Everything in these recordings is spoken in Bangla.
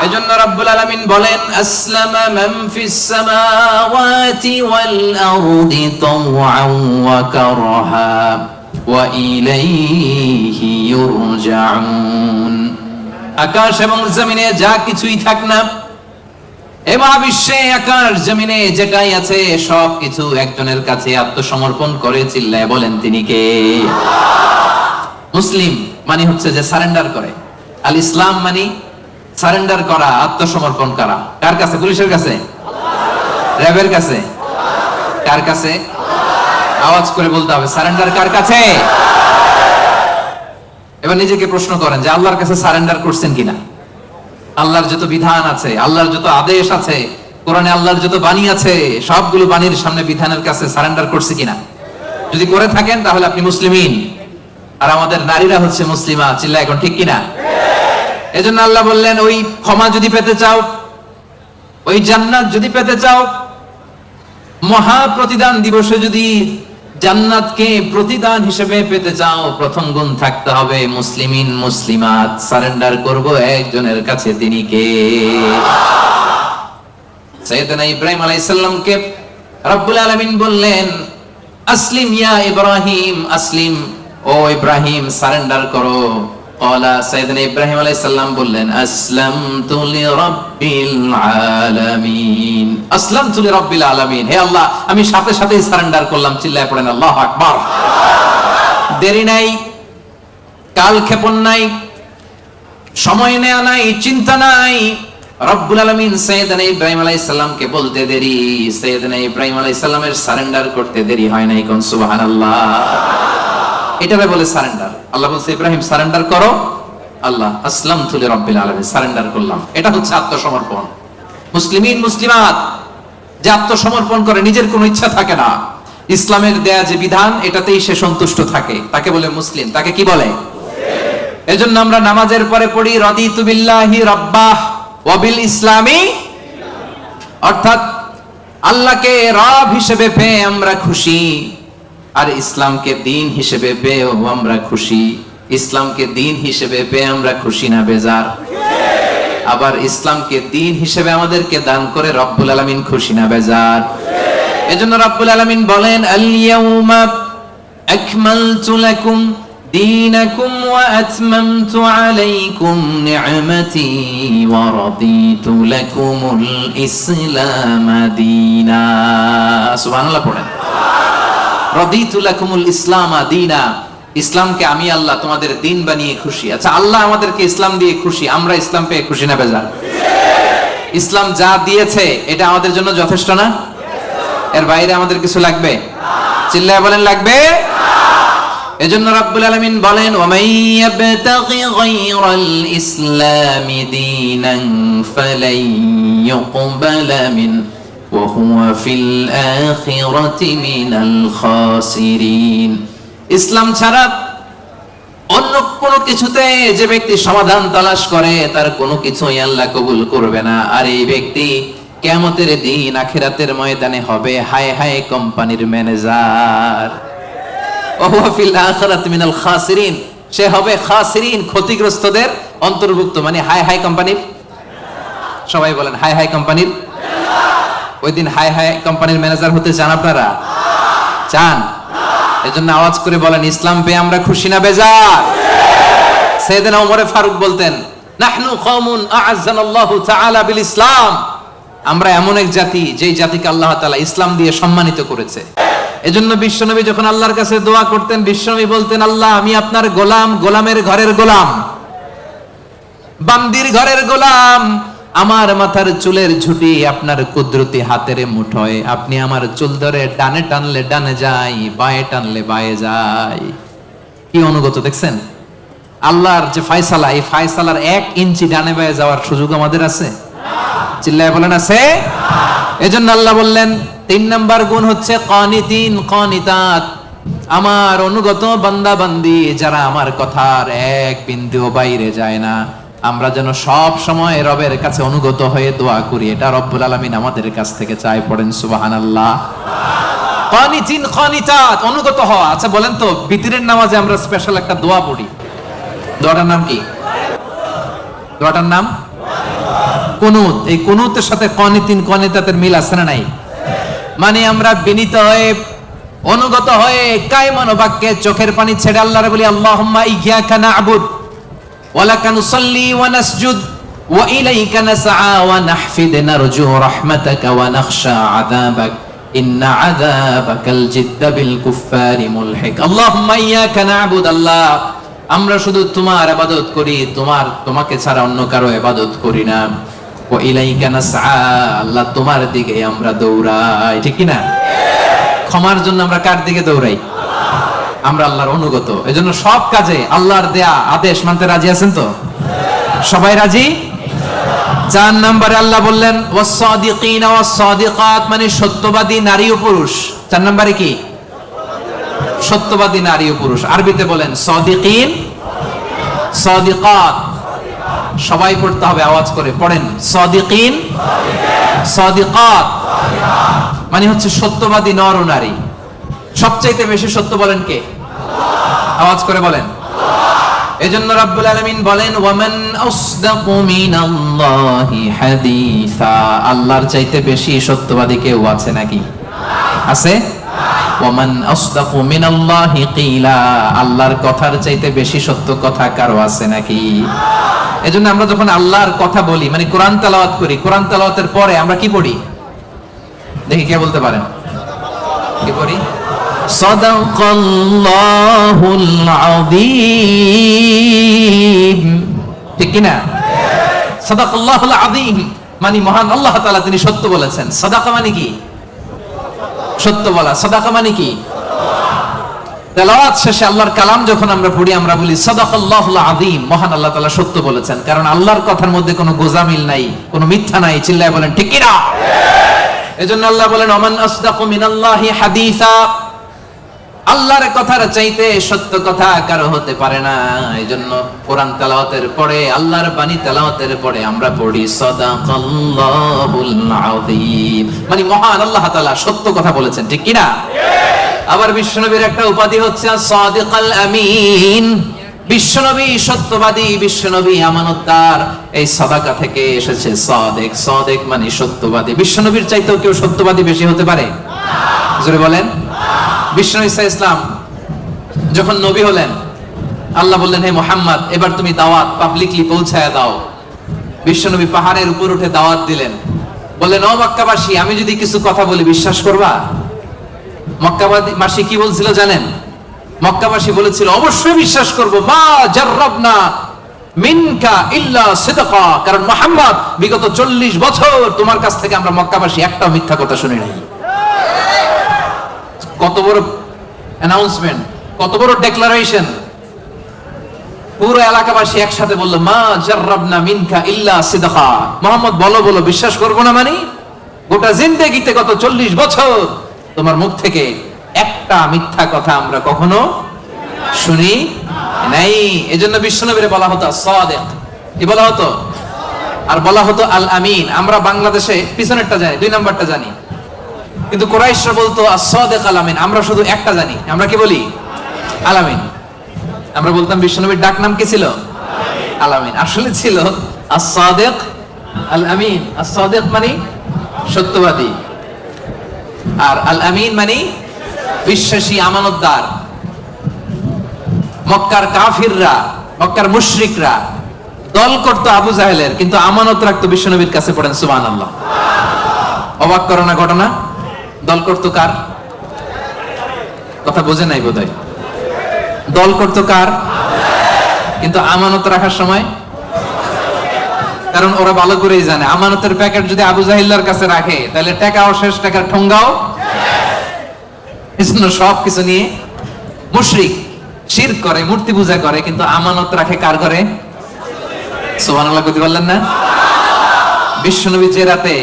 এজন্য রব্বুল আলামিন বলেন আসলামা মান ফিস সামাওয়াতি ওয়াল আরদি তাওআন ওয়া কারহা ওয়া ইলাইহি ইউরজাউন। আকাশ এবং জমিনে যা কিছুই থাক না, এ মহাবিশ্বে আকাশ জমিনে যেটাই আছে সব কিছু একজনের কাছে আত্মসমর্পণ করে চিল্লায় বলেন তিনি কে? মুসলিম মানে হচ্ছে যে সারেন্ডার করে। আল ইসলাম মানে সারেন্ডার করা, আত্মসমর্পণ করা। কার কাছে? পুলিশের কাছে, র্যাবের কাছে, কার কাছে? আওয়াজ করে বলতে হবে সারেন্ডার কার কাছে। এবার নিজেকে প্রশ্ন করেন যে আল্লাহর কাছে সারেন্ডার করছেন কিনা? আল্লাহর যত বিধান আছে, আল্লাহর যত আদেশ আছে, কোরআনে আল্লাহর যত বাণী আছে, সবগুলো বাণীর সামনে বিধানের কাছে সারেন্ডার করছে কিনা? যদি করে থাকেন তাহলে আপনি মুসলিমিন। আর আমাদের নারীরা হচ্ছে মুসলিমা। চিল্লা এখন ঠিক কিনা? এজন্য আল্লাহ বললেন ওই ক্ষমা যদি পেতে চাও, ওই জান্নাত যদি পেতে চাও, মহা প্রতিদান দিবসে যদি জান্নাতকে প্রতিদান হিসেবে পেতে চাও, প্রথম গুণ থাকতে হবে মুসলিমিন মুসলিমাত। সারেন্ডার করব একজনের কাছে, তিনি কে? সাইয়েদনা ইব্রাহিম আলাইহিস সালামকে রব্বুল আলামিন বললেন আসলিম ইয়া ইব্রাহিম, আসলিম ও ইব্রাহিম সারেন্ডার করো। ক্বালা সাইয়েদনা ইব্রাহিম আলাইহিস সালাম বললেন আসলামতু লিরাব্বিল আলামিন, আসলামতু লিরাব্বিল আলামিন। হে আল্লাহ, আমি সাথে সাথেই সারেন্ডার করলাম। চিল্লায় পড়েন আল্লাহু আকবার। দেরি নাই, কালক্ষেপণ নাই, সময় নেওয়া নাই, চিন্তা নাই। রব্বুল আলামিন সাইয়েদনা ইব্রাহিম আলাইহিস সালামকে বলতে দেরি, সাইয়েদনা ইব্রাহিম আলাইহিস সালামের সারেন্ডার করতে দেরি হয় নাই। কোন সুবহানাল্লাহ। এটাকে বলে সারেন্ডার। আল্লাহ বলছে ইব্রাহিম সারেন্ডার করো, আল্লাহ আসলামতু লিরাব্বিল আলামিন, সারেন্ডার করলাম। এটা হচ্ছে আত্মসমর্পণ। মুসলিমিন মুসলিমাত যে আত্মসমর্পণ করে, নিজের কোনো ইচ্ছা থাকে না, ইসলামের দেয়া যে বিধান এটাতেই সে সন্তুষ্ট থাকে, তাকে বলে মুসলিম। তাকে কি বলে? এজন্য আমরা নামাজের পরে পড়ি রাদিতু বিল্লাহি রাব্বাহ ওয়া বিল ইসলামি, অর্থাৎ আল্লাহকে রব হিসেবে পেয়ে আমরা খুশি, আর ইসলামকে দিন হিসেবে পেয়েও আমরা খুশি। ইসলামকে দিন হিসেবে পেয়ে আমরা খুশি না বেজার? আবার ইসলামকে দিন হিসেবে আমাদেরকে দান করে রব্বুল আলামিন খুশি না বেজার? এজন্য রব্বুল আলামিন বলেন আল ইয়াউমা আকমালতু লাকুম দীনাকুম ওয়া আতমামতু আলাইকুম নি'মাতি ওয়া রাদিতু লাকুমুল ইসলাম দীনা। সুবহানাল্লাহ পড়েন। রাদিতু লাকুমুল ইসলাম দীনা, ইসলামকে আমি আল্লাহ তোমাদের দিন বানিয়ে খুশি। আচ্ছা, আল্লাহ আমাদেরকে ইসলাম দিয়ে খুশি, আমরা ইসলাম পেয়ে খুশি না বেজার? ইসলাম যা দিয়েছে এটা আমাদের জন্য যথেষ্ট না? এর বাইরে আমাদের কিছু লাগবে? চিল্লায় বলেন লাগবে। এজন্য রব্বুল আলামিন বলেন ওয়া মাইয়াবতাগি গায়রাল ইসলামি দীনান ফালাই ইউকবালা মিন ওয়া হুয়া ফিল আখিরাতি মিনাল খাসিরিন। ইসলাম ছাড়া অন্য কোনো কিছুতে যে ব্যক্তি সমাধান তালাশ করে তার কোনো কিছুই আল্লাহ কবুল করবে না। আর এই ব্যক্তি কিয়ামতের দিন আখিরাতের ময়দানে হবে হায় হায় কোম্পানির ম্যানেজার। ওয়া হুয়া ফিল আখিরাতি মিনাল খাসিরিন, সে হবে খাসিরিন, ক্ষতিগ্রস্তদের অন্তর্ভুক্ত। মানে হায় হায় কোম্পানির, সবাই বলেন হায় হায় কোম্পানির। ওই দিন হায় হায় কোম্পানির ম্যানেজার হতে চান আপনারা? চান? এজন্য আওয়াজ করে বলেন ইসলাম পেয়ে আমরা খুশি না বেজার? সাইয়েদনা ওমর ফারুক বলতেন নাহনু কওমুন আ'আজ্জানাল্লাহু তাআলা বিল ইসলাম, আমরা এমন এক জাতি যেই জাতিকে আল্লাহ তাআলা ইসলাম দিয়ে সম্মানিত করেছে। এজন্য বিশ্বনবী যখন আল্লাহর কাছে দোয়া করতেন, বিশ্বনবী বলতেন আল্লাহ আমি আপনার গোলাম, গোলামের ঘরের গোলাম, বান্দির ঘরের গোলাম। আমার মাথার চুলের ঝুঁটি আপনার কুদরতি হাতের মুঠোয়, আপনি আমার চুল ধরে ডানে টানলে ডানে যাই, বায়ে টানলে বায়ে যাই। কি অনুগত দেখছেন? আল্লাহর যে ফয়সালা, এই ফয়সালার 1 ইঞ্চি ডানে বায়ে যাওয়ার সুযোগ আমাদের আছে? চিল্লায় বলেন আছে? এজন্য আল্লাহ বললেন 3 নাম্বার গুণ হচ্ছে কানিতিন কানিতাত, আমার অনুগত বান্দা বান্দি যারা আমার কথার এক বিন্দুও বাইরে যায় না। আমরা যেন সব সময় রবের কাছে অনুগত হয়ে দোয়া করি, এটা রব্বুল আলামিন আমাদের কাছ থেকে চায়। পড়েন সুবহানাল্লাহ। কানিতিন কানিতাত, অনুগত হওয়া। আচ্ছা বলেন তো, বিতরের নামাজে আমরা স্পেশাল একটা দোয়া পড়ি, দোয়াটার নাম কি? দোয়াটার নাম কুনুত, এই কুনুতের সাথে কনিতিন কনিতাতের মিল আছে না নাই? মানে আমরা বিনীত হয়ে অনুগত হয়ে কায়মান বাক্যে চোখের পানি ছেড়ে আল্লাহরে বলি আল্লাহুম্মা ইয়্যাকা না'বুদ ওয়া লাকা নুসাল্লি ওয়া নাসজুদ ওয়া ইলাইকা নাসআ ওয়া নাহফিদ নারজু রাহমাতাকা ওয়া নাখশা আযাবাক ইন্না আযাবাকাল জিদ্দা বিল কুফফারি মুলহিক। আল্লাহুম্মা ইয়্যাকা না'বুদ, আল্লাহ আমরা শুধু তোমার ইবাদত করি, তোমাকে ছাড়া অন্য কারো ইবাদত করি না। ওয়া ইলাইকা নাসআ, আল্লাহ তোমার দিকে আমরা দৌড়াই, ঠিক কি না? ক্ষমার জন্য আমরা কার দিকে দৌড়াই? আমরা আল্লাহর অনুগত, এজন্য সব কাজে আল্লাহর দেয়া আদেশ মানতে রাজি আছেন তো? সবাই রাজি? 4 নম্বরে আল্লাহ বললেন ওয়াস-সাদিকিনা ওয়াস-সাদিকাত, মানে সত্যবাদী নারী ও পুরুষ। 4 নম্বরে কি? সত্যবাদী নারী ও পুরুষ। আরবিতে বলেন সাদিকিন সাদিকাত। সবাই পড়তে হবে, আওয়াজ করে পড়েন, সাদিকিন সাদিকাত, মানে হচ্ছে সত্যবাদী নর ও নারী। সবচাইতে বেশি সত্য বলেন কে? আওয়াজ করে বলেন। এজন্য রাব্বুল আলামিন বলেন ওয়ামান আসদাকু মিনাল্লাহি হাদিসা, আল্লাহর চাইতে বেশি সত্যবাদী কেউ আছে নাকি? আছে? ওয়ামান আসদাকু মিনাল্লাহি কিলা, আল্লাহর কথার চাইতে বেশি সত্য কথা কারো আছে নাকি? এজন্য আমরা যখন আল্লাহর কথা বলি, মানে কোরআন তেলাওয়াত করি, কোরআন তেলাওয়াতের পরে আমরা কি পড়ি? দেখি কে বলতে পারেন, কি পড়ি? সাদাকাল্লাহুল আযীম, ঠিক কি না? সাদাকাল্লাহুল আযীম মানে মহান আল্লাহ তাআলা তিনি সত্য বলেছেন। সাদাকা মানে কি? সত্য বলা। সাদাকা মানে কি? তেলাওয়াত শেষে আল্লাহর কালাম যখন আমরা পড়ি আমরা বলি সাদাকাল্লাহুল আযীম, মহান আল্লাহ তাআলা সত্য বলেছেন। কারণ আল্লাহর কথার মধ্যে কোনো গোজামিল নাই, কোনো মিথ্যা নাই। চিল্লায় বলেন ঠিক কি না? এজন্য আল্লাহ বলেন ওমান আসদাকু মিনাল্লাহি হাদিসা, আল্লাহর কথার চাইতে সত্য কথা কারো হতে পারে না। এজন্য কোরআন তেলাওয়াতের পরে, আল্লাহর বাণী তেলাওয়াতের পরে আমরা পড়ি সাদাকাল্লাহুল আযীম, মানে মহান আল্লাহ তাআলা সত্য কথা বলেছেন, ঠিক কি না? আবার বিশ্বনবীর একটা উপাধি হচ্ছে সাদিকাল আমিন, বিশ্বনবী সত্যবাদী, বিশ্বনবী আমানতদার। এই সাদাকা থেকে এসেছে সাদিক, সাদিক মানে সত্যবাদী। বিশ্বনবীর চাইতেও কেউ সত্যবাদী বেশি হতে পারে? জোরে বলেন। বিশ্বনবী সাল্লাল্লাহু আলাইহি ওয়াসাল্লাম যখন নবী হলেন, আল্লাহ বললেন হে মুহাম্মদ এবার তুমি দাওয়াত পাবলিকলি পৌঁছায় দাও। বিশ্বনবী পাহাড়ের উপর উঠে দাওয়াত দিলেন, বললেন ও মক্কাবাসী, আমি যদি কিছু কথা বলি বিশ্বাস করবা? মক্কাবাসী কি বলছিল জানেন? মক্কাবাসী বলেছিল অবশ্যই বিশ্বাস করব, মা জাররাবনা মিনকা ইল্লা সিদকা, কারণ মুহাম্মদ বিগত 40 বছর তোমার কাছ থেকে আমরা মক্কাবাসী একটাও মিথ্যা কথা শুনি নাই। কত বড় অ্যানাউন্সমেন্ট, কত বড় ডেক্লারেশন! পুরো এলাকাবাসী একসাথে বলল মা জাররাবনা মিনকা ইল্লা সিদকা। মুহাম্মদ বলো বলো, বিশ্বাস করব না মানে? গোটা জিন্দেগিতে গত 40 বছর তোমার মুখ থেকে একটা মিথ্যা কথা আমরা কখনো শুনি নাই। এজন্য বিশ্বনবীরে বলা হতো সাদিক, কি বলা হতো? আর বলা হতো আল আমিন। আমরা বাংলাদেশে পিছনেরটা জানি, 2 নাম্বারটা জানি, কিন্তু কুরাইশরা বলতো as-সাদিক আল আমিন। আমরা শুধু একটা জানি, আমরা কি বলি? আল আমিন। আমরা বলতাম বিশ্বনবীর ডাক নাম কি ছিল? আল আমিন। আসলে ছিল as-সাদিক আল আমিন। as-সাদিক মানে সত্যবাদী, আর আল আমিন মানে বিশ্বাসী, আমানতদার। মক্কার কাফিররা, মক্কার মুশরিকরা দল করতো আবু জাহেলের, কিন্তু আমানত রাখতো বিশ্বনবীর কাছে। পড়েন সুবহানাল্লাহ। অবাক করো না ঘটনা? দল করতো কার? কথা বোঝে নাই বোধহয়। দল করতো কার? কিন্তু আমানত রাখার সময়, কারণ ওরা ভালো করেই জানে আমানতের প্যাকেট যদি আবু জাহিল্লার কাছে রাখে তাহলে টাকাও শেষ, টাকার ঠোঙ্গাও। এজন্য সবকিছু নিয়ে মুশরিক শিরক করে, মূর্তি পূজা করে, কিন্তু আমানত রাখে কার ঘরে? সুবহানাল্লাহ কইতে পারলেন না? বিশ্বনবী যে রাতে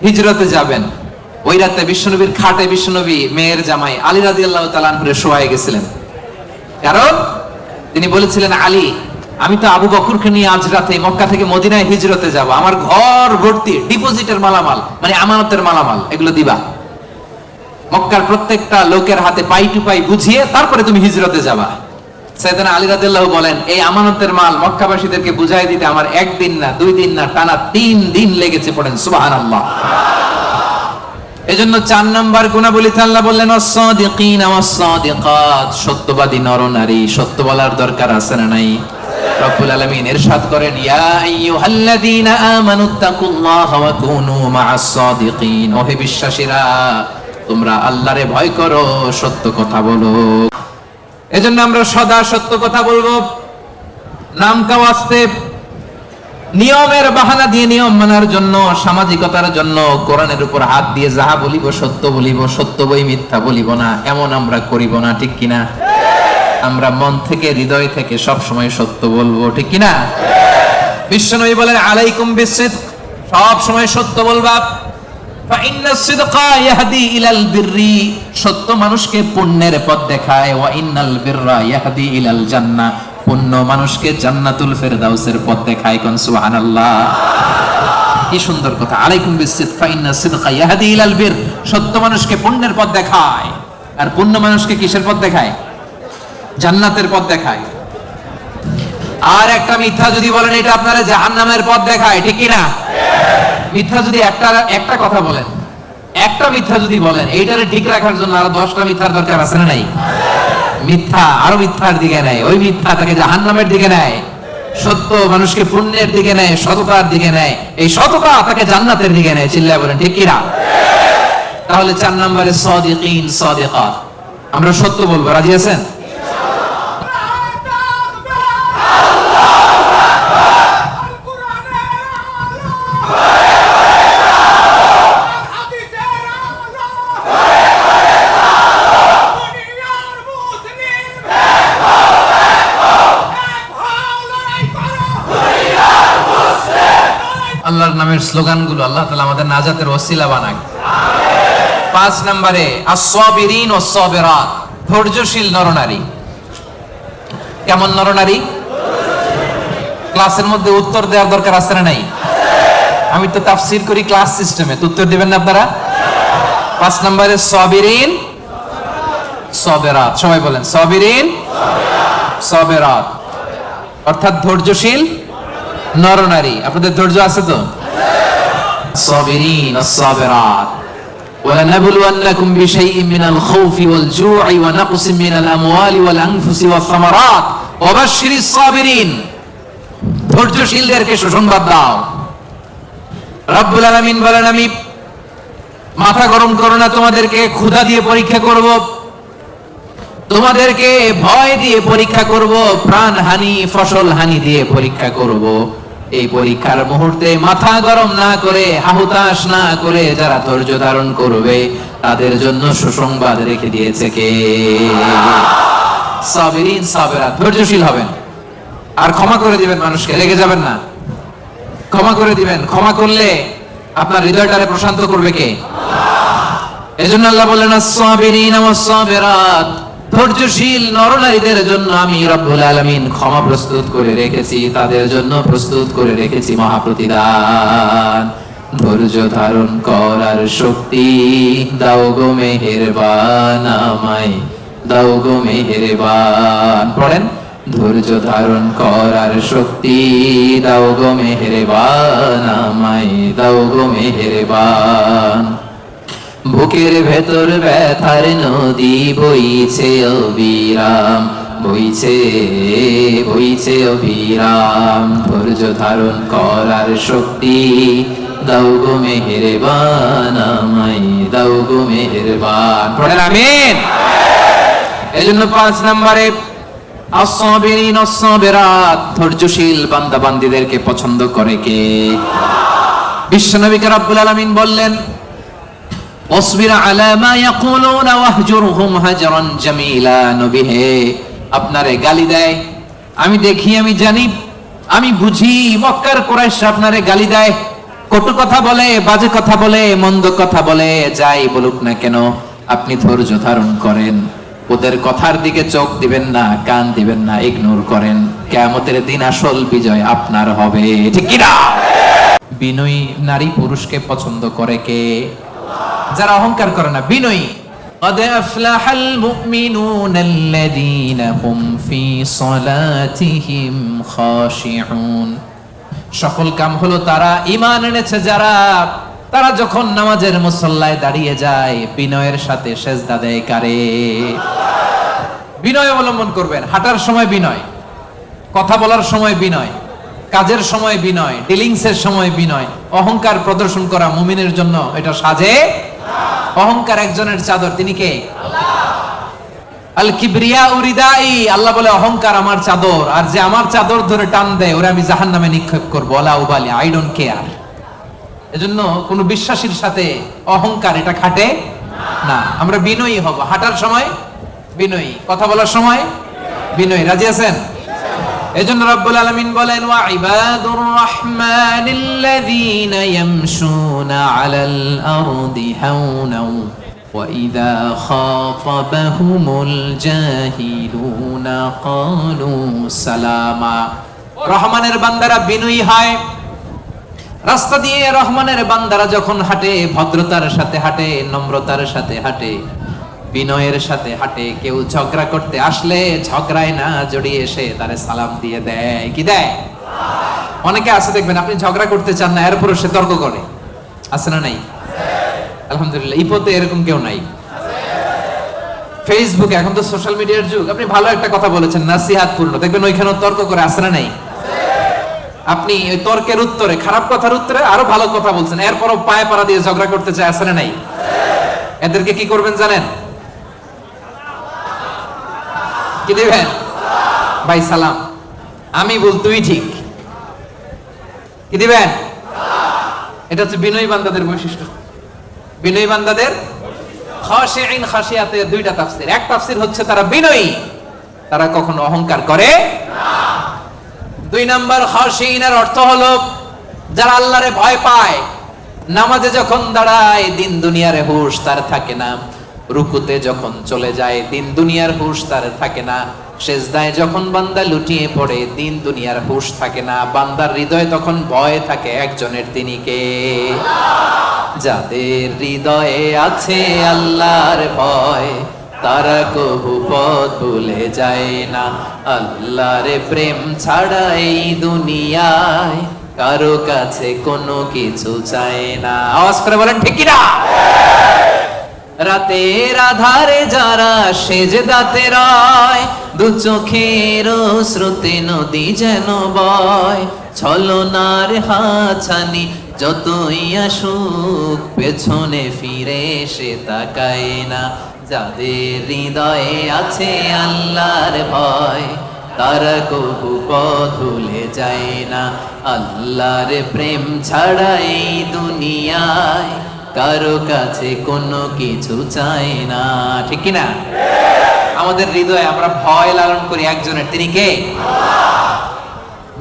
হিজরতে যাবেন, ওই রাতে বিশ্বনবীর খাটে বিশ্বনবী মেয়ের জামাই আলী রাদিয়াল্লাহু তাআলা আনহুরে শোয়ায় গেছিলেন। কারণ তিনি বলেছিলেন আলী, আমি তো আবু বকরকে নিয়ে আজ রাতে মক্কা থেকে মদিনায় হিজরতে যাব, আমার ঘর ভর্তি ডিপোজিটের মালামাল, মানে আমানতের মালামাল, এগুলো দিবা। মক্কার প্রত্যেকটা লোকের হাতে পাই টু পাই বুঝিয়ে তারপরে তুমি হিজরতে যাবা। সাইয়েদনা আলী রাদিয়াল্লাহু বলেন, এই আমানতের মাল মক্কাবাসীদেরকে বুঝাই দিতে আমার একদিন না, 2 দিন না, টানা 3 দিন লেগেছে। পড়েন সুবহানাল্লাহ। এজন্য 4 নাম্বার গুণাবলীতে আল্লাহ বললেন ওয়াস-সাদিকিনা ওয়াস-সাদিকাত, সত্যবাদী নর নারী, সত্য বলার দরকার আছে না নাই? রব্বুল আলামিন ইরশাদ করেন, ইয়া আইয়ুহাল্লাযীনা আমানুত্তাকুল্লাহা ওয়া কুনু মা'আস-সাদিকিন, ওহে বিশ্বাসীরা তোমরা আল্লাহরে ভয় করো, সত্য কথা বলো। এজন্য আমরা সদা সত্য কথা বলবো। নাম কাওয়াস্তে নিয়মের বাহানা দিয়ে নিয়ম মানার জন্য, সামাজিকতার জন্য কোরআনের উপর হাত দিয়ে যাহা বলিব সত্য বলিব, সত্য বই মিথ্যা বলিব না, এমন আমরা করিব না, ঠিক কিনা? আমরা মন থেকে হৃদয় থেকে সব সময় সত্য বলবো, ঠিক কিনা? বিশ্বনবী বলেন আলাইকুম বিসিদক, সব সময় সত্য বলবা। ফা ইন্নাস সিদকা ইয়াহদি ইলাল বিররি, সত্য মানুষকে পুণ্যের পথ দেখায়। ওয়া ইন্নাল বিররা ইয়াহদি ইলাল জান্নাহ, পুণ্য মানুষকে জান্নাতুল ফেরদাউসের পথ দেখায়। কোন সুবহানাল্লাহ। কি সুন্দর কথা। আলাইকুম বিসিদক ফা ইন্নাস সিদকা ইয়াহদি ইলাল বির, সত্য মানুষকে পুণ্যের পথ দেখায়, আর পুণ্য মানুষকে কিসের পথ দেখায়? জান্নাতের পথ দেখায়। আর একটা মিথ্যা যদি বলেন, এটা আপনারা জাহান্নামের পথ দেখায়, ঠিক কি না? মিথ্যা যদি একটা কথা বলেন, একটা মিথ্যা যদি বলেন, এইটারে ঠিক রাখার জন্য আরো 10টা মিথ্যার দরকার আছে না নাই? মিথ্যা আরো মিথ্যার দিকে নেয়, ওই মিথ্যা তাকে জাহান্নামের দিকে নেয়। সত্য মানুষকে পুণ্যের দিকে নেয়, সততার দিকে নেয়, এই সততা তাকে জান্নাতের দিকে নেয়। চিল্লায় বলেন ঠিক কি না? তাহলে 4 নম্বরে সাদিকিন সাদিকাত, আমরা সত্য বলবো, রাজি আছেন? আল্লাহর নামের স্লোগানগুলো আল্লাহ তাআলা আমাদের নাজাতের ওসিলা বানাক। 5 নম্বরে আস-সাবিরিন ওয়াস-সাবিরাত, ধৈর্যশীল নরনারী। কেমন নরনারী? ক্লাসের মধ্যে উত্তর দেওয়ার দরকার আছে না নাই? আমি তো তাফসীর করি ক্লাস সিস্টেমে, তো উত্তর দিবেন না আপনারা? 5 নম্বরে সাবিরিন সাবিরাত, সবাই বলেন সাবিরিন সাবিরাত, অর্থাৎ ধৈর্যশীল নরনারী। আপনাদের ধৈর্য আছে তো? সাবিরিন আস-সাবিরাত ওয়ালানাবলুওয়ান্নাকুম বিশাইইন মিনাল খাউফি ওয়াল জু'i ওয়া নাকসিম মিনাল আমওয়ালি ওয়াল আনফুসি ওয়াস সামারাত ওয়া বাশশিরিস সাবিরিন, ধৈর্যশীলদেরকে সুসংবাদ দাও। রব্বুল আলামিন বলেন, আমি মাথা গরম করো না, তোমাদেরকে ক্ষুধা দিয়ে পরীক্ষা করব, তোমাদেরকে ভয় দিয়ে পরীক্ষা করব, প্রাণ হানি ফসল হানি দিয়ে পরীক্ষা করব। এই পরীক্ষার মুহূর্তে মাথা গরম না করে, হাহুতাশ না করে যারা ধৈর্য ধারণ করবে তাদের জন্য সুসংবাদ রেখে দিয়েছে কে? সাবিরিন সাবিরাত, ধৈর্যশীল হবেন আর ক্ষমা করে দিবেন মানুষকে, রেগে যাবেন না, ক্ষমা করে দিবেন। ক্ষমা করলে আপনার হৃদয়টারে প্রশান্ত করবে কে? এজন্য আল্লাহ বললেন আস-সাবিরিন ওয়াস-সাবিরাত, ধৈর্যশীল নরনারীদের জন্য আমি রব্বুল আলামিন ক্ষমা প্রস্তুত করে রেখেছি, তাদের জন্য প্রস্তুত করে রেখেছি মহাপ্রতিদান। ধৈর্য ধারণ করার শক্তি দাও গো মেহেরবান, আমায় দাও গো মেহেরবান। পড়েন, ধৈর্য ধারণ করার শক্তি দাও গো মেহেরবান, আমায় দাও গো মেহেরবান। বুকের ভেতর ব্যথার নদী বইছে অবিরাম, বইছে বইছে অবিরাম। ধৈর্য ধারণ করার শক্তি দাও গো মেহেরবান, আমায় দাও গো মেহেরবান। পড়েন আমিন। এজন্য 5 নম্বরে আস-সাবিরিন আস-সাবিরাত, ধৈর্যশীল বান্দা বান্দীদেরকে পছন্দ করে কে? বিশ্বনবীকে রব্বুল আলামিন বললেন ওয়াসবির আলা মা ইয়াকুলুনা ওয়াহজুরহুম হাজরান জামিলা। নবী হে, আপনারে গালি দেয়, আমি দেখি, আমি জানি, আমি বুঝি, মক্কার কুরাইশরা আপনারে গালি দেয়, কটু কথা বলে, বাজে কথা বলে, মন্দ কথা বলে, যাই বলুক না কেন আপনি ধৈর্য ধারণ করেন, ওদের কথার দিকে চোখ দিবেন না, কান দিবেন না, ইগনোর করেন। কিয়ামতের দিন আসল বিজয় আপনার হবে, ঠিক কি না? বিনয়ী নারী পুরুষকে পছন্দ করে কে? যারা অহংকার করে না, বিনয়ী, قد أفلح المؤمنون الذين هم في صلاتهم خاشعون সফল কাম হলো তারা ঈমান এনেছে যারা তারা যখন নামাজের মুসল্লায় দাঁড়িয়ে যায় বিনয়ের সাথে সেজদা দেয় কারে? বিনয় অবলম্বন করবেন। হাঁটার সময় বিনয়, কথা বলার সময় বিনয়, কাজের সময় বিনয়, ডিলিংসের সময় বিনয়। অহংকার প্রদর্শন করা মুমিনের জন্য এটা সাজে। অহংকার একজনের চাদর, তিনি কে? আল কিবরিয়া উরিদাই। আল্লাহ বলে অহংকার আমার চাদর, আর যে আমার চাদর ধরে টান দেয় ওরে আমি জাহান্নামে নিক্ষেপ করবো। ওয়ালা উবালি, আই ডোন্ট কেয়ার। এজন্য কোন বিশ্বাসীর সাথে অহংকার এটা খাটে না। আমরা বিনয়ী হব, হাঁটার সময় বিনয়ী, কথা বলার সময় বিনয়ী। রাজি আছেন? এজন্য রব্বুল আলামিন বলেন ওয়া ইবাদুর রাহমানিল্লাযীনা ইয়ামশুনা আলাল আরদি হাওনা ওয়া ইযা খাতাবাহুমুল জাহিলুনা ক্বালু সালামা। রহমানের বান্দারা বিনয়ী হয়। রাস্তা দিয়ে রহমানের বান্দারা যখন হাঁটে ভদ্রতার সাথে হাঁটে, নম্রতার সাথে হাঁটে, বিনয়ের সাথে হাঁটে। কেউ ঝগড়া করতে আসলে ঝগড়ায় না জড়িয়ে এসে তারে সালাম দিয়ে দেয়। কি দেয়? অনেকে আছে দেখবেন আপনি ঝগড়া করতে চান না, এরপরও সে তর্ক করে। আছে না নাই? আলহামদুলিল্লাহ, ইপোতে এরকম কেউ নাই। ফেসবুকে এখন তো সোশ্যাল মিডিয়ার যুগ, আপনি ভালো একটা কথা বলেছেন নাসিহাত পূর্ণ, দেখবেন ওইখানেও তর্ক করে। আছে না নাই? আপনি ওই তর্কের উত্তরে, খারাপ কথার উত্তরে আরো ভালো কথা বলছেন, এরপরও পায়ে পাড়া দিয়ে ঝগড়া করতে চায়। আছে না নাই? এদেরকে কি করবেন জানেন? কি দিবেন? ভাই সালাম, আমি বল তুই ঠিক। কি দিবেন? এটা হচ্ছে বিনয়ী বান্দাদের বৈশিষ্ট্য। বিনয়ী বান্দাদের খাশিঈন, খাশিয়াতের দুইটা তাফসীর। এক তাফসীর হচ্ছে তারা বিনয়ী, তারা কখনো অহংকার করে না। দুই নাম্বার খাশিঈনের অর্থ হলো যারা আল্লাহরে ভয় পায়। নামাজে যখন দাঁড়ায় দিন দুনিয়ার হুঁশ তার থাকে না, রুকুতে যখন চলে যায় দিন দুনিয়ার হুঁশ তার থাকে না, সেজদায় যখন বান্দা লুটিয়ে পড়ে দিন দুনিয়ার হুঁশ থাকে না। বান্দার হৃদয়ে তখন ভয় থাকে একজনের, তিনি কে? যাদের হৃদয়ে আছে আল্লাহর ভয় তারা কবু পথ ভুলে যায় না। আল্লাহর প্রেম ছাড়া এই দুনিয়ায় কারো কাছে কোনো কিছু চায় না। আওয়াজ করে বলেন ঠিক কি না? রাতের আধারে যারা সেজদাতে রয়, দু চোখের স্রোতে নদী যেন বয়, ছলনার হাতছানি যতই আসুক পেছনে ফিরে সে তাকায় না। যাদের হৃদয়ে আছে আল্লাহর ভয় তারা কবু পথ ভুলে যায় না। আল্লাহর প্রেম ছাড়া এই দুনিয়ায় কারো কাছে কোনো কিছু চায় না। ঠিক কি না? আমাদের হৃদয়ে আমরা ভয় লালন করি একজনের, তিনি কে?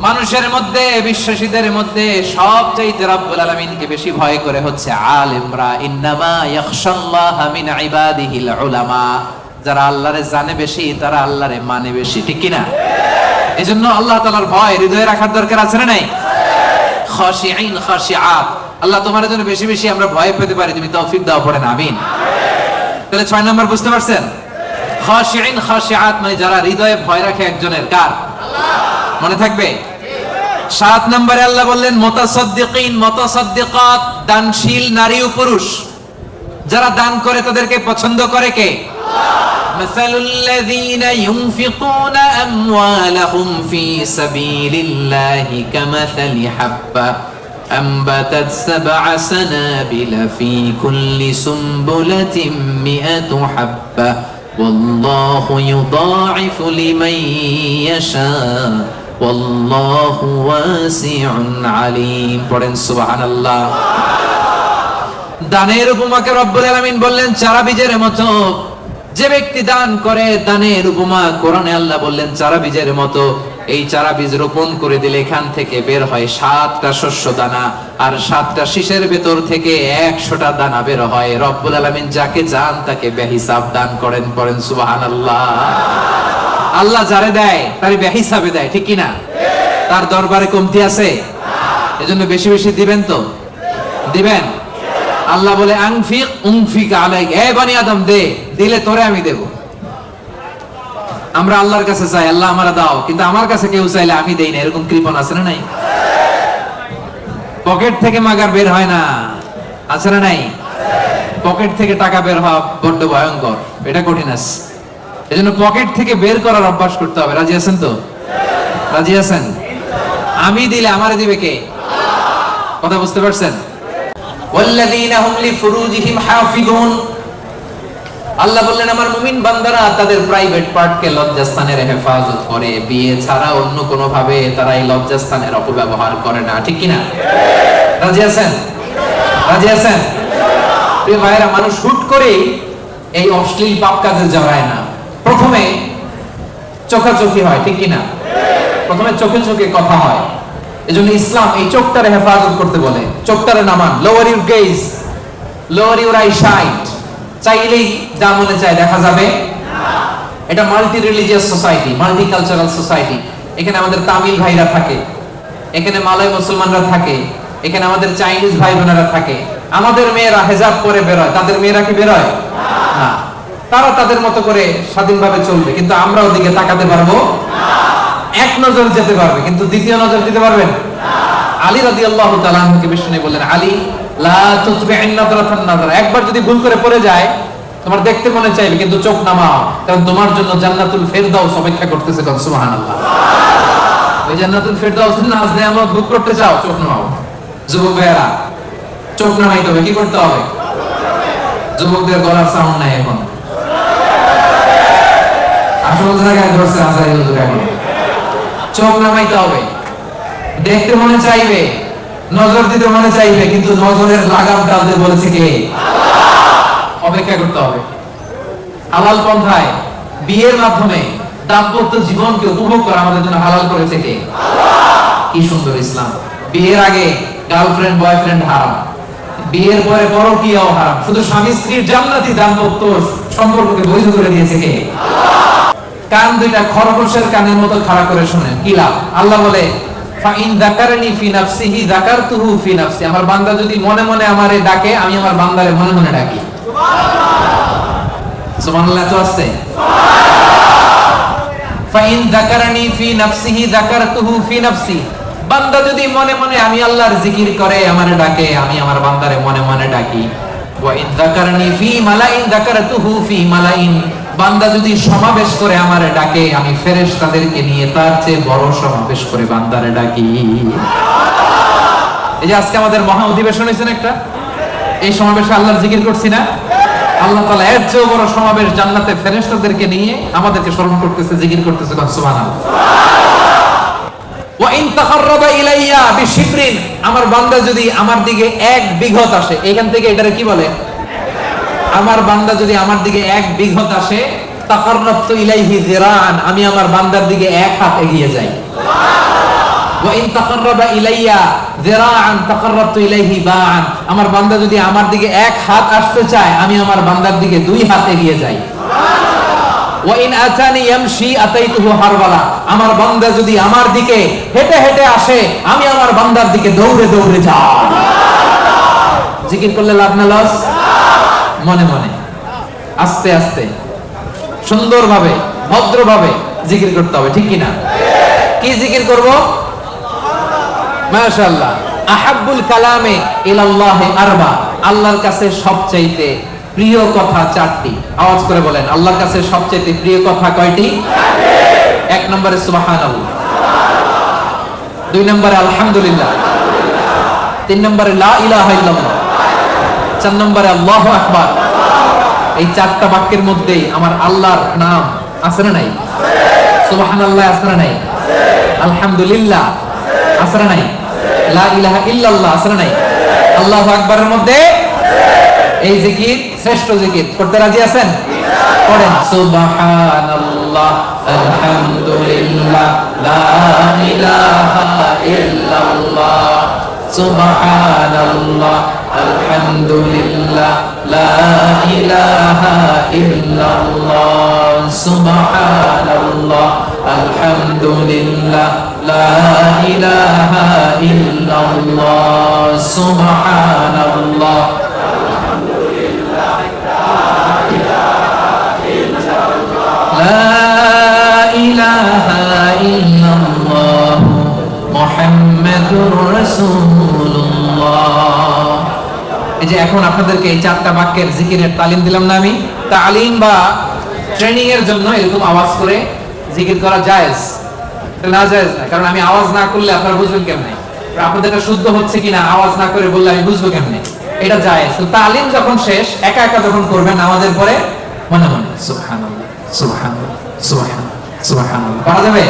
মানুষের মধ্যে, বিশ্বাসীদের মধ্যে সবচাইতে রব্বুল আলামিনকে বেশি ভয় করে হচ্ছে আলেমরা। ইন্নামা ইয়াখশাল্লাহা মিন ইবাদিহিল উলামা। যারা আল্লাহরে জানে বেশি তারা আল্লাহরে মানে বেশি। ঠিক কি না? এজন্য আল্লাহ তাআলার ভয় হৃদয়ে রাখার দরকার আছে না নাই? খাশিঈন খাশিআত। আল্লাহ তোমার জন্য বেশি বেশি আমরা ভয় পেতে পারি, তুমি তৌফিক দাও, পড়েন আমিন। তাহলে 6 নাম্বার বুঝতে পারছেন? খাশিঈন খাশিআত মানে যারা হৃদয়ে ভয় রাখে একজনের, কার? মনে থাকবে? 7 নম্বরে আল্লাহ বললেন মুতাসাদ্দিকিন মুতাসাদ্দিকাত, দানশীল নারী ও পুরুষ যারা দান করে তাদেরকে পছন্দ করে কে? মাসালুল্লাযীনা ইউনফিকুনা আমওয়ালাহুম ফি সাবিলিল্লাহি কামাসালি হাব্বা أنبتت 7 سنابل في كل سنبلة 100 حبة والله يضاعف لمن يشاء والله واسع عليم। পড়েন সুবহানাল্লাহ। দানের উপমাকে রব্বুল আলামিন বললেন চারা বীজের মতো। যে ব্যক্তি দান করে, দানের উপমা কোরআনে আল্লাহ বললেন চারা বীজের মতো। এই চারা বীজ রোপণ করে দিলে এখান থেকে বের হয় 7টা শস্য দানা, আর 7টা শীষের ভেতর থেকে 100টা দানা বের হয়। রব্বুল আলামিন যাকে চান তাকে বেহিসাব দান করেন। পড়েন সুবহানাল্লাহ। আল্লাহ যারে দেয় তারে বেহিসাবে দেয়। ঠিক কি না? তার দরবারে কমতি আছে? এজন্য বেশি বেশি দিবেন তো? দিবেন? আল্লাহ বলে আনফিক উনফিক আলাইক, এ বনি আদম দে, দিলে তোরে আমি দেব। আমরা আল্লাহর কাছে চাই আল্লাহ আমারে দাও, কিন্তু আমার কাছে কেউ চাইলে আমি দেই না, এরকম কৃপণ আছে না নাই? পকেট থেকে মাগার বের হয় না, আছে না নাই? পকেট থেকে টাকা বের হওয়া বড্ড ভয়ঙ্কর, এটা কঠিন আছে। এজন্য পকেট থেকে বের করার অভ্যাস করতে হবে। রাজি আছেন তো? রাজি আছেন? আমি দিলে আমারে দিবে কে? কথা বুঝতে পারছেন? ওয়াল্লাযীনা হুম লিফুরুজিহিম হাফিজুন, আল্লাহ বললেন আমার মুমিন বান্দারা তাদের প্রাইভেট পার্টকে লজ্জাস্থানের হেফাজত করে, বিয়ে ছাড়া অন্য কোনো ভাবে তারা এই লজ্জাস্থানের অপব্যবহার করে না, ঠিক কি না? রাজি আছেন? রাজি আছেন? প্রিয় ভাইরা, মানুষ হুট করে এই অশ্লীল পাপ কাজে জড়ায় না। প্রথমে চোখাচোখি হয়, ঠিক কি না? প্রথমে চোখে চোখে কথা হয়। এজন্য ইসলাম এই চোখটারে হেফাজত করতে বলে। চোখটারে নামান, lower your gaze, lower your eye sight. চাইলেই যা মনে চায় দেখা যাবে না। এটা multi religious society, multi cultural society. এখানে আমাদের তামিল ভাইরা থাকে, এখানে মালয় মুসলমানরা থাকে, এখানে আমাদের চাইনিজ ভাই বোনেরা থাকে। আমাদের মেয়েরা হেজাব পরে বেরোয়, তাদের মেয়েরা কি বেরোয় না? তারা তাদের মতো করে স্বাধীনভাবে চলবে, কিন্তু আমরা ওদিকে তাকাতে পারবো না। এক নজর যেতে পারবে, কিন্তু দ্বিতীয় নজর দিতে পারবেন না। আলী রাদিয়াল্লাহু তাআলা আনহুকে বিষ্ণু বললেন, আলী লা তুতবি'ন নাযরাতান নাযরা, একবার যদি ভুল করে পড়ে যায় তোমার দেখতে মনে চাইবে, কিন্তু চোখ নামাও, কারণ তোমার জন্য জান্নাতুল ফেরদাউস অপেক্ষা করতেছে। সুবহানাল্লাহ। ওই জান্নাতুল ফেরদাউসের নাজ নেয়ামত ভোগ করতে চাও, চোখ নামাও। যুবক ভাইরা, চোখ নামাইতে হবে। কি করতে হবে? যুবকদের গলার সাউন্ড নাই এখন, আসল জায়গায় ধরছে আজারি হুজুর। এখন চোখ নামাইতে হবে। দেখতে মনে চাইবে, নজর দিতে মনে চাইবে, কিন্তু নজরের লাগাম টানতে বলেছে কে? আল্লাহ। অপেক্ষা করতে হবে। হালাল পন্থায় বিয়ের মাধ্যমে দাম্পত্য জীবনকে উপভোগ করা আমাদের জন্য হালাল করেছে কে? আল্লাহ। কি সুন্দর ইসলাম! বিয়ের আগে গার্লফ্রেন্ড বয়ফ্রেন্ড হারাম, বিয়ের পরে পরকীয়াও হারাম। শুধু স্বামী স্ত্রীর জান্নাতি দাম্পত্য সম্পর্ককে বৈধ করে দিয়েছে কে? আল্লাহ। কান দুইটা খরগোশের কানের মতো খাড়া করে শুনেন, কি লাভ? আল্লাহ বলে ফাইন যাকারনি ফি নাফসিহি যাকারতুহু ফি নাফসি, আমার বান্দা যদি মনে মনে আমারে ডাকে, আমি আমার বান্দারে মনে মনে ডাকি। সুবহানাল্লাহ। সুবহানাল্লাহ তো আছে। ফাইন যাকারনি ফি নাফসিহি যাকারতুহু ফি নাফসি, বান্দা যদি মনে মনে আমি আল্লাহর জিকির করে আমারে ডাকে, আমি আমার বান্দারে মনে মনে ডাকি। ওয়া ইন যাকারনি ফি মালাইন যাকারতুহু ফি মালাইন, বান্দা যদি সমাবেশ করে আমারে ডাকে, আমি ফেরেশতাদেরকে নিয়ে তার চেয়ে বড় সমাবেশ করে বান্দারে ডাকি। এই যে আজকে আমাদের মহা অধিবেশন হয়েছে না একটা, এই সমাবেশে আল্লাহর জিকির করছি না? আল্লাহ তাআলা এর চেয়ে বড় সমাবেশ জান্নাতে ফেরেশতাদেরকে নিয়ে আমাদেরকে স্মরণ করতেছে, জিকির করতেছে। সুবহানাল্লাহ। ওয়া ইন তাকাররাবা ইলাইয়া বিশিবরিন, আমার বান্দা যদি আমার দিকে এক বিঘত আসে, এখান থেকে এটারে কি বলে? আমার বান্দা যদি আমার দিকে এক বিঘত আসে, তাকাররাবতু ইলাইহি যিরাআন, আমি আমার বান্দার দিকে এক হাত এগিয়ে যাই। সুবহানাল্লাহ। ওয়া ইন তাকাররাবা ইলাইয়া যিরাআন তাকাররাবতু ইলাইহি বাআন, আমার বান্দা যদি আমার দিকে এক হাত আসতে চায়, আমি আমার বান্দার দিকে দুই হাত এগিয়ে যাই। সুবহানাল্লাহ। ওয়া ইন আতানি ইয়ামশি আতাইতুহু হারওয়ালা, আমার বান্দা যদি আমার দিকে হেঁটে হেঁটে আসে, আমি আমার বান্দার দিকে দৌড়ে দৌড়ে যাই। সুবহানাল্লাহ। জিকির করলে লাভ না লস? মনে মনে, আস্তে আস্তে, সুন্দরভাবে, ভদ্রভাবে জিকির করতে হবে, ঠিক কি না? কি জিকির করব? মাশাআল্লাহ। আহাব্বুল কালামে ইলাল্লাহি আরবা, আল্লাহর কাছে সবচাইতে প্রিয় কথা চারটি। আওয়াজ করে বলেন, আল্লাহর কাছে সবচাইতে প্রিয় কথা কয়টি? এক নম্বরে সুবহানাল্লাহ, দুই নম্বরে আলহামদুলিল্লাহ, তিন নম্বরে লা ইলাহা ইল্লাল্লাহ, চার নম্বরে আল্লাহু আকবার। এই চারটা বাক্যের মধ্যেই আমার আল্লাহর নাম আছে না নাই? সুবহানাল্লাহ আছে না নাই? আলহামদুলিল্লাহ আছে না নাই? লা ইলাহা ইল্লাল্লাহ আছে না নাই? আল্লাহু আকবারের মধ্যে এই জিকির শ্রেষ্ঠ জিকির। করতে রাজি আছেন? পড়েন সুবহানাল্লাহ আলহামদুলিল্লাহ লা ইলাহা ইল্লাল্লাহ, সুবহানাল্লাহ আলহামদুলিল্লাহ লা ইলাহা ইল্লাল্লাহ, সুবহানাল্লাহ আলহামদুলিল্লাহ লা ইলাহা ইল্লাল্লাহ, সুবহানাল্লাহ লা ইলাহা ইল্লাল্লাহ মুহাম্মাদুর রাসূলুল্লাহ। এই যে এখন আপনাদেরকে এই চারটা বাক্যের জিকিরের তালিম দিলাম না আমি, তালিম বা ট্রেনিং এর জন্য এরকম আওয়াজ করে জিকির করা জায়েজ, না জায়েজ না? কারণ আমি আওয়াজ না করলে আপনারা বুঝবেন কেমনে? আপনাদের এটা শুদ্ধ হচ্ছে কিনা আওয়াজ না করে বললে আমি বুঝবো কেমনে? এটা জায়েজ। তো তালিম যখন শেষ, একা একা যখন করবেন নামাজের পরে মনে মনে সুবহানাল্লাহ সুবহানাল্লাহ সুবহানাল্লাহ সুবহানাল্লাহ পারা যাবে?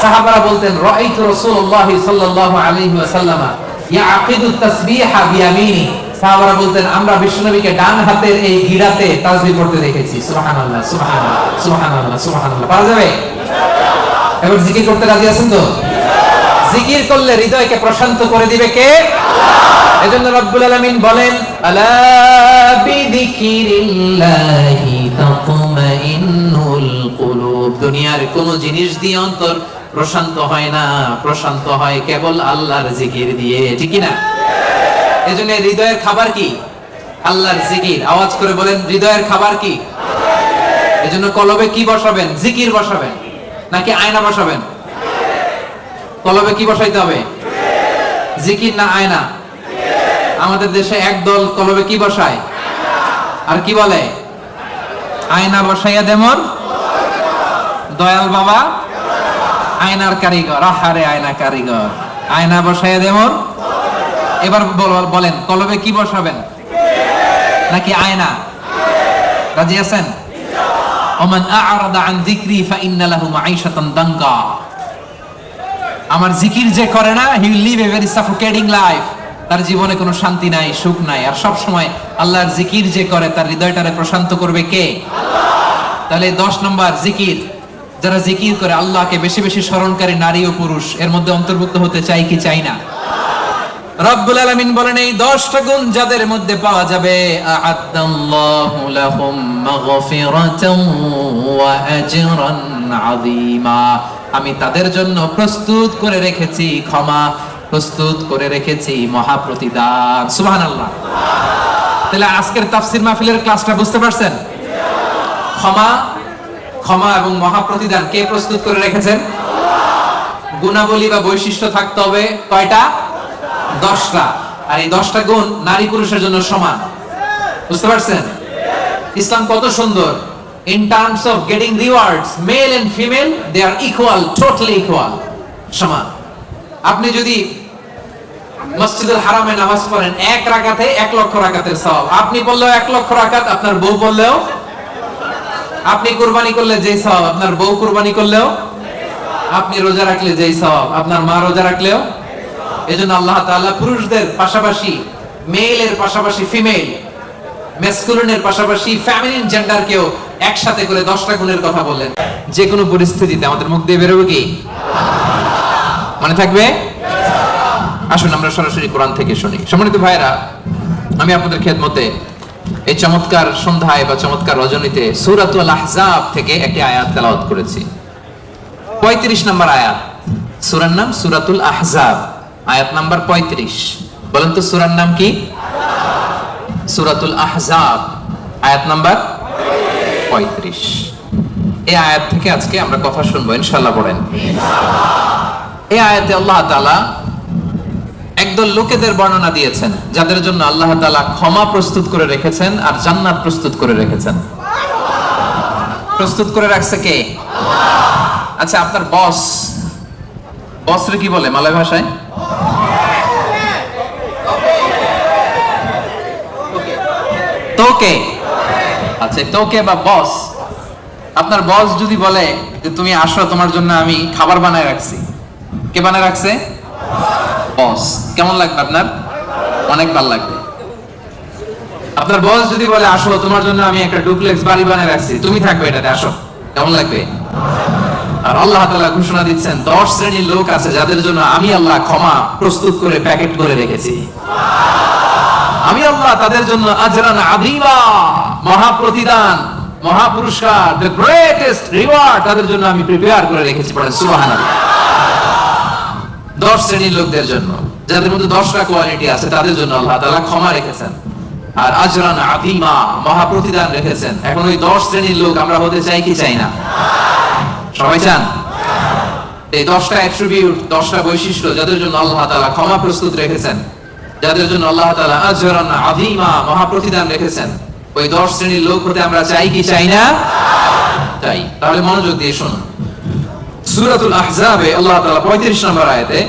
সাহাবারা বলতেন রাআইতু রাসূলুল্লাহ সাল্লাল্লাহু আলাইহি ওয়াসাল্লাম ইয়াকিদু তাসবিহা বিয়ামিনি। সাহাবারা বলতেন আমরা বিশ্বনবীকে ডান হাতের এই গিরাতে তাসবিহ করতে দেখেছি। সুবহানাল্লাহ সুবহানাল্লাহ সুবহানাল্লাহ সুবহানাল্লাহ পারা যাবে? এবার জিকির করতে রাজি আছেন তো? জিকির করলে হৃদয়কে প্রশান্ত করে দিবে কে? আল্লাহ। এজন্য রব্বুল আলামিন বলেন আলা বিযিকিরিল্লাহি তাতমাইন্নুল কুলুব। দুনিয়ার কোন জিনিস দিয়ে অন্তর প্রশান্ত হয় না, প্রশান্ত হয় কেবল আল্লাহর জিকির দিয়ে, ঠিক না? এজন্য হৃদয়ের খাবার কি? আল্লাহর জিকির। আওয়াজ করে বলেন হৃদয়ের খাবার কি? এজন্য কলবে কি বসাবেন? জিকির বসাবেন নাকি আয়না বসাবেন? কলবে কি বসাইতে হবে? জিকির না আয়না? আমাদের দেশে একদল কলবে কি বসায় আর কি বলে আয়না বসাইয়া দেমর দয়াল বাবা আয়নার কারিগর। আহারে আয়না কারিগর, আয়না বসাইয়া দেমর। এবার বলেন কলবে কি বসাবেন নাকি আয়না? রাজি আছেন? ওমান আ'রাদা আন যিকরি ফাইন্না লাহু মাঈশাতান দাঙ্কা। আমার জিকির যে করে না, he will live a very suffocating life. তার জীবনে কোনো শান্তি নাই, সুখ নাই। আর সব সময় আল্লাহর জিকির যে করে তার হৃদয়টারে প্রশান্ত করবে কে? আল্লাহ। তাহলে 10 নম্বর জিকির, যারা জিকির করে আল্লাহকে বেশি বেশি স্মরণকারী নারী ও পুরুষ এর মধ্যে অন্তর্ভুক্ত হতে চাই কি চাই না? রব্বুল আলামিন বলেন এই 10টা গুণ যাদের মধ্যে পাওয়া যাবে আ'আদাল্লাহু লাহুম মাগফিরাতান ওয়া আজরান আযীমা। আমি তাদের জন্য প্রস্তুত করে রেখেছি ক্ষমা, প্রস্তুত করে রেখেছি মহাপ্রতিদান। সুবহানাল্লাহ। তাহলে আজকের তাফসীর মাহফিলের ক্লাসটা বুঝতে পারছেন? ক্ষমা, ক্ষমা এবং মহাপ্রতিদান কে প্রস্তুত করে রেখেছেন? গুণাবলী বা বৈশিষ্ট্য থাকতে হবে কয়টা? 10টা। আর এই 10টা গুণ নারী পুরুষের জন্য সমান। বুঝতে পারছেন? ইসলাম কত সুন্দর। In terms of getting rewards, male and female, they are equal, totally equal. সমান। আপনি যদি মসজিদুল হারামে নামাজ পড়েন 1 রাকাতে 1 লক্ষ রাকাতের সওয়াব, আপনি বললেও 1 লক্ষ রাকাত, আপনার বউ বললেও, আপনি কুরবানি করলে যেই সওয়াব, আপনার বউ কুরবানি করলেও, আপনি রোজা রাখলে যেই সওয়াব, আপনার মা রোজা রাখলেও। এজন্য আল্লাহ তাআলা পুরুষদের পাশাপাশি মেলের পাশাপাশি ফিমেল, ম্যাসকুলিনের পাশাপাশি ফেমিনিন জেন্ডারকেও একসাথে করে 10টা গুণের কথা বললেন। যে কোনো পরিস্থিতিতে আমাদের মুখ দিয়ে বেরোবে কি? মনে থাকবে? আসুন আমরা সরাসরি কোরআন থেকে শুনি। সম্মানিত ভাইরা, আমি আপনাদের খেদমতে এই চমৎকার সন্ধ্যায় বা চমৎকার রজনীতে সূরাতুল আহজাব থেকে একটি আয়াত তেলাওয়াত করেছি। 35 নম্বর আয়াত। সূরার নাম সূরাতুল আহজাব, আয়াত নাম্বার 35। বলেন তো সূরার নাম কি? সূরাতুল আহজাব, আয়াত নাম্বার 35। এই আয়াত থেকে আজকে আমরা কথা শুনবো ইনশাআল্লাহ। পড়েন। এই আয়াতে আল্লাহ তাআলা একদল লোকেদের বর্ণনা দিয়েছেন যাদের জন্য আল্লাহ তাআলা ক্ষমা প্রস্তুত করে রেখেছেন আর জান্নাত প্রস্তুত করে রেখেছেন। প্রস্তুত করে রাখছে কে? আল্লাহ। আচ্ছা, আপনার বস, বসরে কি বলে মালয় ভাষায়? তোকে। আচ্ছা, তোকে বা বস। আপনার বস যদি বলে যে তুমি আসো, তোমার জন্য আমি খাবার বানায় রাখছি, কে বানায় রাখছে? বস। কেমন লাগবে আপনার? অনেক ভালো লাগবে। আপনার বস যদি বলে আসো, তোমার জন্য আমি একটা ডুপ্লেক্স বাড়ি বানায় রাখছি, তুমি থাকবে এটাতে, আসো, কেমন লাগবে? আর আল্লাহ তাআলা ঘোষণা দিচ্ছেন 10 শ্রেণীর লোক আছে যাদের জন্য আমি আল্লাহ ক্ষমা প্রস্তুত করে প্যাকেট করে রেখেছি। আমি আল্লাহ তাদের জন্য আজরান আযীমা, মহা প্রতিদান, মহা পুরস্কার, the greatest reward তাদের জন্য আমি প্রিপেয়ার করে রেখেছি। পড়েন সুবহানাল্লাহ। 10 শ্রেণীর লোকদের জন্য, যাদের মধ্যে 10টা কোয়ালিটি আছে, তাদের জন্য আল্লাহ তাআলা ক্ষমা রেখেছেন। আর আজরান আযীমা, মহা প্রতিদান রেখেছেন। এখন ওই 10 শ্রেণীর লোক আমরা হতে চাই কি চাই না? সবাই চান? এই 10টা অ্যাট্রিবিউট, 10টা বৈশিষ্ট্য যাদের জন্য আল্লাহ তাআলা ক্ষমা প্রস্তুত রেখেছেন, যাদের জন্য আল্লাহ তাআলা আজরান আযীমা, মহা প্রতিদান রেখেছেন, ওই 10 শ্রেণীর লোক হতে আমরা চাই কি চাই না? চাই। তাহলে মনোযোগ দিয়ে শুনুন। সূরাতুল আহজাবে আল্লাহ তাআলা 35 নম্বর আয়াতে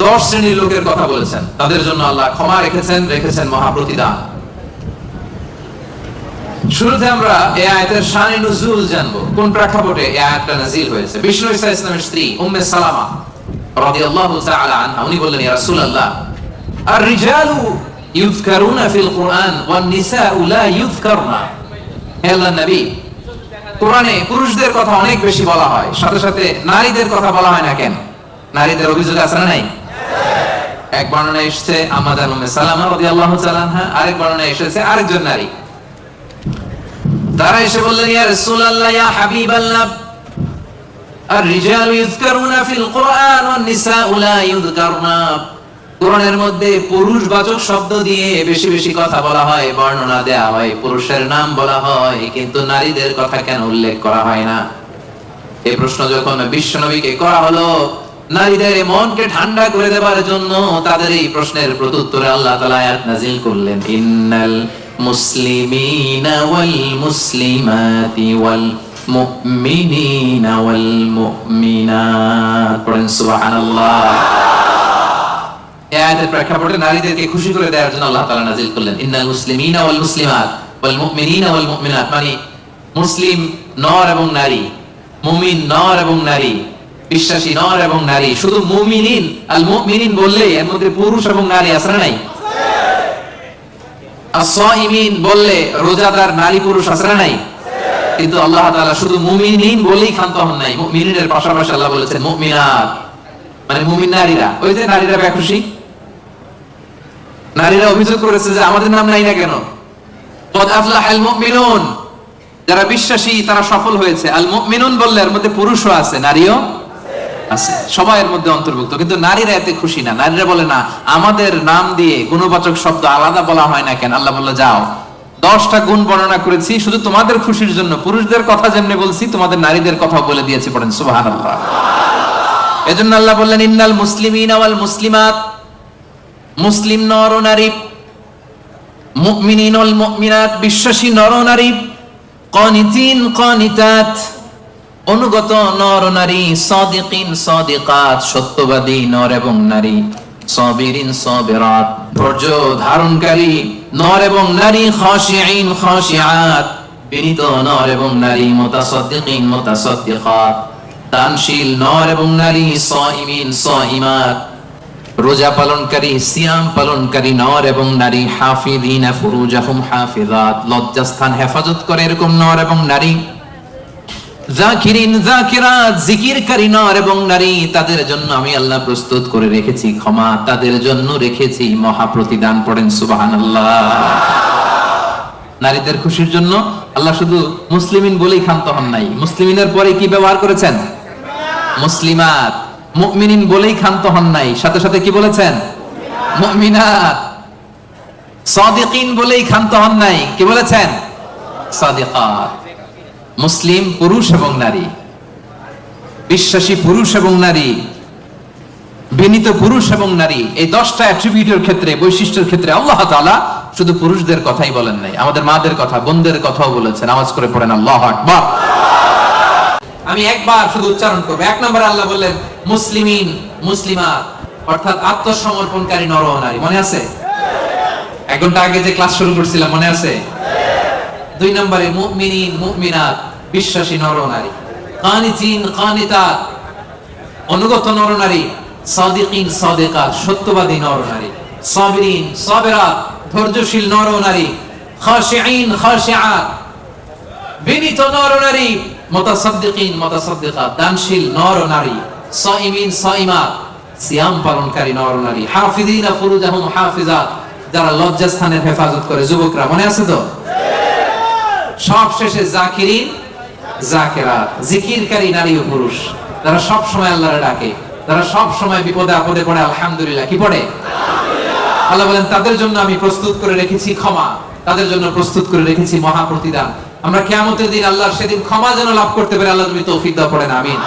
10 শ্রেণীর লোকের কথা বলেছেন, তাদের জন্য আল্লাহ ক্ষমা রেখেছেন মহা প্রতিদান। শুরুতে আমরা এই আয়াতের শানে নুজুল জানবো, কোন প্রেক্ষাপটে এই আয়াতটা নাযিল হয়েছে। বিষ্ণু ঈসা ইসলামের স্ত্রী উম্মে সালামা রাদিয়াল্লাহু তাআলা আনহা, উনি বললেন, ইয়া রাসূলুল্লাহ, আর-রিজালু ইউযকারুনা ফিল কুরআন ওয়ান নিসাউ লা ইউযকারনা। হে আল্লাহর নবী, কোরআনে পুরুষদের কথা অনেক বেশি বলা হয়, সাথে সাথে নারীদের কথা বলা হয় না কেন? নারীদের অভিযোগ আছে না নাই? এক বর্ণনায় এসেছে আম্মাজান উম্মে সালামা রাদিয়াল্লাহু তাআলা আনহা, আরেক বর্ণনায় এসেছে আরেকজন নারী। তারা এসে বললেন, ইয়া রাসূলুল্লাহ, ইয়া হাবিবাল্লাহ, আর-রিজালু ইউযকারুনা ফিল কুরআন ওয়ান নিসাউ লা ইউযকারনা। কোরআনের মধ্যে পুরুষবাচক শব্দ দিয়ে বেশি বেশি কথা বলা হয়, বর্ণনা দেয়া হয়, পুরুষের নাম বলা হয়, কিন্তু নারীদের কথা কেন উল্লেখ করা হয় না? এই প্রশ্ন যখন বিশ্বনবীকে করা হলো, নারীদের মনকে ঠান্ডা করে দেওয়ার জন্য তাদের এই প্রশ্নের প্রত্যুত্তরে আল্লাহ তাআলা আয়াত নাযিল করলেন, ইন্নাল মুসলিমিনা ওয়াল মুসলিমাতি ওয়াল মুমিনিনা ওয়াল মুমিনাত। পড়েন সুবহানাল্লাহ। এই আয়াতের প্রেক্ষাপটে নারীদেরকে খুশি করে দেওয়ার জন্য আল্লাহ তাআলা নাযিল করলেন, ইন্নাল মুসলিমিনা ওয়াল মুসলিমাত ওয়াল মুমিনিনা ওয়াল মুমিনাত, মানে মুসলিম নর এবং নারী, মুমিন নর এবং নারী, বিশ্বাসী নর এবং নারী। শুধু মুমিনিন, আল মুমিনিন বললে এর মধ্যে পুরুষ এবং নারী আছে না নাই? as-সাইমিন বললে রোজাদার নারী পুরুষ আছে না নাই? কিন্তু আল্লাহ তাআলা শুধু মুমিনিন বলেই ক্ষান্ত হন নাই, মুমিনের পাশাপাশি আল্লাহ বলেছেন মুমিনাত, মানে মুমিন নারীরা। ওই যে নারীরা বেখুশি, নারীরা অভিযোগ করেছে যে আমাদের নাম নাই না কেন? কদ আফলাহাল মুমিনুন, যারা বিশ্বাসী তারা সফল হয়েছে। আল মুমিনুন বললে এর মধ্যে পুরুষও আছে, নারীও আছে, সবাই এর মধ্যে অন্তর্ভুক্ত। কিন্তু নারীরা এতে খুশি না। নারীরা বলে, না, আমাদের নাম দিয়ে গুণবাচক শব্দ আলাদা বলা হয় না কেন? আল্লাহ বলল, যাও, 10টা গুণ বর্ণনা করেছি শুধু তোমাদের খুশির জন্য। পুরুষদের কথা যেমনি বলছি, তোমাদের নারীদের কথা বলে দিয়েছি। পড়েন সুবহানাল্লাহ। এজন্য আল্লাহ বললেন, ইন্নাল মুসলিমিনা ওয়াল মুসলিমাত, মুসলিম নর ও নারী, মুমিনিন ওয়াল মুমিনাত, বিশ্বাসী নর ও নারী, কানিতিন কানিতাত, অনুগত নর নারী, সাদিকিন সাদিকাত, সত্যবাদী নর এবং নারী, সাবিরিন সাবিরাত, ধৈর্য ধারণকারী নর এবং নারী, খাশিঈন খাশিআত, বিনীত নর এবং নারী, মুতাসাদ্দিকিন মুতাসাদ্দিকাত, দানশীল নর এবং নারী, সাইমিন সাইমাত, রোজা পালনকারী, সিয়াম পালনকারী নর এবং নারী, হাফিযিনা ফুরুজাহুম হাফিজাত, লজ্জাস্থান হেফাজত করে এরকম নর এবং নারী, জাকিরিন জাকিরাত, জিকিরকারী নর এবং নারী, তাদের জন্য আমি আল্লাহ প্রস্তুত করে রেখেছি ক্ষমা, তাদের জন্য রেখেছি মহা প্রতিদান। পড়েন সুবহানাল্লাহ। নারীদের খুশির জন্য আল্লাহ শুধু মুসলিমিন বলেই ক্ষান্ত হন নাই, মুসলিমিনের পরে কি ব্যবহার করেছেন? মুসলিমাত। মুমিনিন বলেই ক্ষান্ত হন নাই, সাথে সাথে কি বলেছেন? মুমিনাত। সাদিকিন বলেই ক্ষান্ত হন নাই, কি বলেছেন? সাদিকাত। মুসলিম পুরুষ এবং নারী, বিশ্বাসী পুরুষ এবং নারী, বিনীত পুরুষ এবং নারী, এই 10টা অ্যাট্রিবিউটের ক্ষেত্রে, বৈশিষ্ট্যের ক্ষেত্রে আল্লাহ তাআলা শুধু পুরুষদের কথাই বলেন নাই, আমাদের মাদের কথা, বোনদের কথাও বলেছেন। আওয়াজ করে পড়েন আল্লাহু আকবার। আমি একবার শুধু উচ্চারণ করব। 1 নম্বরে আল্লাহ বললেন মুসলিমিন মুসলিমাত, অর্থাৎ আত্মসমর্পণকারী নর ও নারী। মনে আছে? 1 ঘন্টা আগে যে ক্লাস শুরু করছিলাম, মনে আছে? 2 নম্বরে মুমিনিন মুমিনাত, বিশ্বাসী নর ও নারী, কানিতিন কানিতাত, অনুগত নর ও নারী, সাদিকিন সাদিকাত, সত্যবাদী নর ও নারী, সাবিরিন সাবিরাত, ধৈর্যশীল নর ও নারী, খাশিঈন খাশিআত, বিনীত নর ও নারী, মুতাসাদ্দিকিন মুতাসাদ্দিকাত, দানশীল নর ও নারী, সাইমিন সাইমাত, সিয়াম পালনকারী নর ও নারী, হাফিযিনা ফুরুজাহুম হাফিজাত, যারা লজ্জাস্থানের হেফাজত করে। যুবকরা মনে আছে তো? সব শেষে জাকিরিন জাকিরাত, জিকিরকারী নারী ও পুরুষ, যারা সব সময় আল্লাহর ডাকে, যারা সব সময় বিপদে আপদে পড়ে আলহামদুলিল্লাহ কি পড়ে? আল্লাহ বলেন তাদের জন্য আমি প্রস্তুত করে রেখেছি ক্ষমা, তাদের জন্য প্রস্তুত করে রেখেছি মহা প্রতিদান। আমরা কিয়ামতের দিন আল্লাহর সেদিন ক্ষমা যেন লাভ করতে পারি, আল্লাহ তুমি তৌফিক দাও, পড়েন আমিন।